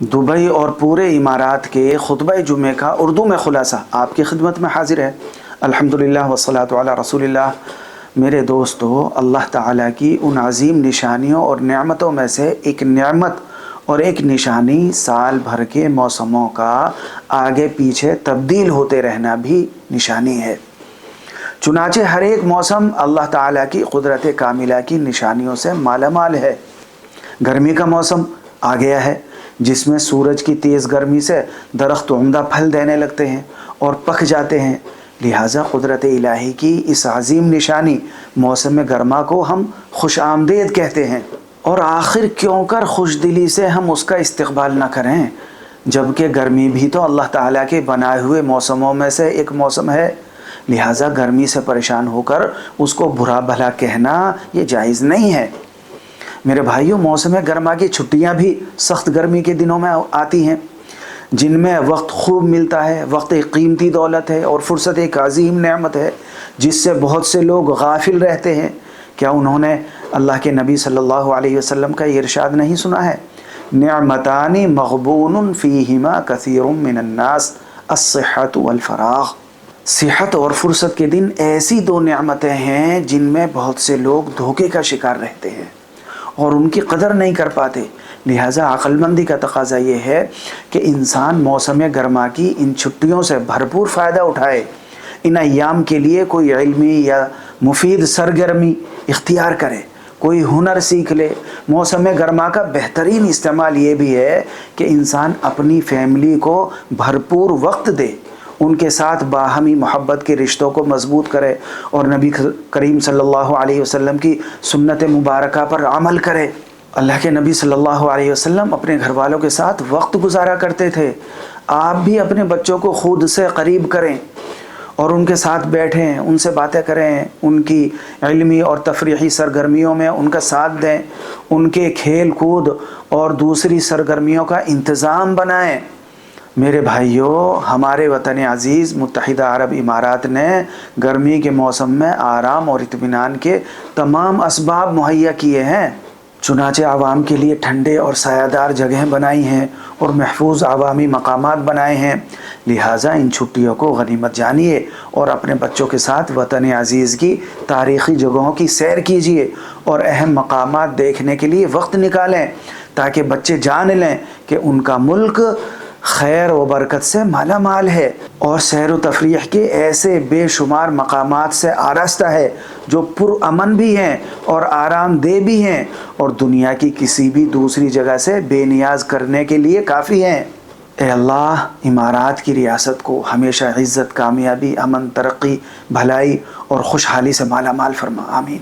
Dubai और पूरे इमारात के खुतबा जुमे का उर्दू में खुलासा आपकी खिदमत में हाजिर है। अल्हम्दुलिल्लाह वस्सलातु अला रसूलिल्लाह। मेरे दोस्तों, अल्लाह ताला की उन अजीम निशानियों और नेमतों में से एक नेमत और एक निशानी साल भर के मौसमों का आगे पीछे तब्दील होते रहना भी निशानी है। चुनाचे हर एक मौसम अल्लाह ताला की कुदरत कामिला की निशानियों से मालामाल है। गर्मी का मौसम आ गया है, जिसमें सूरज की तेज़ गर्मी से दरख्त उम्दा फल देने लगते हैं और पक जाते हैं। लिहाजा कुदरत इलाही की इस अजीम निशानी मौसम गर्मा को हम खुश आमदीद कहते हैं। और आखिर क्यों कर खुश दिली से हम उसका इस्तकबाल न करें, जबकि गर्मी भी तो अल्लाह ताला के बनाए हुए मौसमों में से एक मौसम है। लिहाजा गर्मी से परेशान होकर उसको बुरा भला कहना ये जायज़ नहीं है। मेरे भाइयों, मौसम गर्मा की छुट्टियां भी सख्त गर्मी के दिनों में आती हैं, जिनमें वक्त खूब मिलता है। वक्त एक कीमती दौलत है और फुर्सत एक अजीम नेमत है, जिससे बहुत से लोग गाफिल रहते हैं। क्या उन्होंने अल्लाह के नबी सल्लल्लाहु अलैहि वसल्लम का ये इरशाद नहीं सुना है? निअमतानी मग़बूनुन फ़ीहिमा कसीरुम मिनन्नास अस्सिहतु वल फ़राग़। सेहत और फुर्सत के दिन ऐसी दो नेमतें हैं जिनमें बहुत से लोग धोखे का शिकार रहते हैं और उनकी कदर नहीं कर पाते। लिहाजा अक़लमंदी का तकाज़ा ये है कि इंसान मौसम गर्मा की इन छुट्टियों से भरपूर फ़ायदा उठाए। इन अय्याम के लिए कोई इल्मी या मुफीद सरगर्मी इख्तियार करे, कोई हुनर सीख ले। मौसम गर्मा का बेहतरीन इस्तेमाल ये भी है कि इंसान अपनी फैमिली को भरपूर वक्त दे, उनके साथ बाहमी मोहब्बत के रिश्तों को मजबूत करे और नबी करीम सल्लल्लाहु अलैहि वसल्लम की सुन्नत मुबारका पर अमल करे। अल्लाह के नबी सल्लल्लाहु अलैहि वसल्लम अपने घर वालों के साथ वक्त गुजारा करते थे। आप भी अपने बच्चों को खुद से करीब करें और उनके साथ बैठें, उनसे बातें करें, उनकी इल्मी और तफरीही सरगर्मियों में उनका साथ दें, उनके खेल कूद और दूसरी सरगर्मियों का इंतज़ाम बनाएं। मेरे भाइयों, हमारे वतन अज़ीज़ मुत्तहिदा अरब इमारात ने गर्मी के मौसम में आराम और इत्मीनान के तमाम असबाब मुहैया किए हैं। चुनाचे आवाम के लिए ठंडे और सायादार जगहें बनाई हैं और महफूज आवामी मकामात बनाए हैं। लिहाजा इन छुट्टियों को गनीमत जानिए और अपने बच्चों के साथ वतन अज़ीज़ की तारीख़ी जगहों की सैर कीजिए और अहम मकामात देखने के लिए वक्त निकालें, ताकि बच्चे जान लें कि उनका मुल्क खैर व बरकत से माला माल है और सैर व तफरीह के ऐसे बेशुमार मकामात से आरास्ता है जो पुरअमन भी हैं और आरामदेह भी हैं और दुनिया की किसी भी दूसरी जगह से बेनियाज करने के लिए काफ़ी हैं। ए अल्लाह, इमारात की रियासत को हमेशा इज़्ज़त, कामयाबी, अमन, तरक्की, भलाई और खुशहाली से माला माल फरमा। आमीन।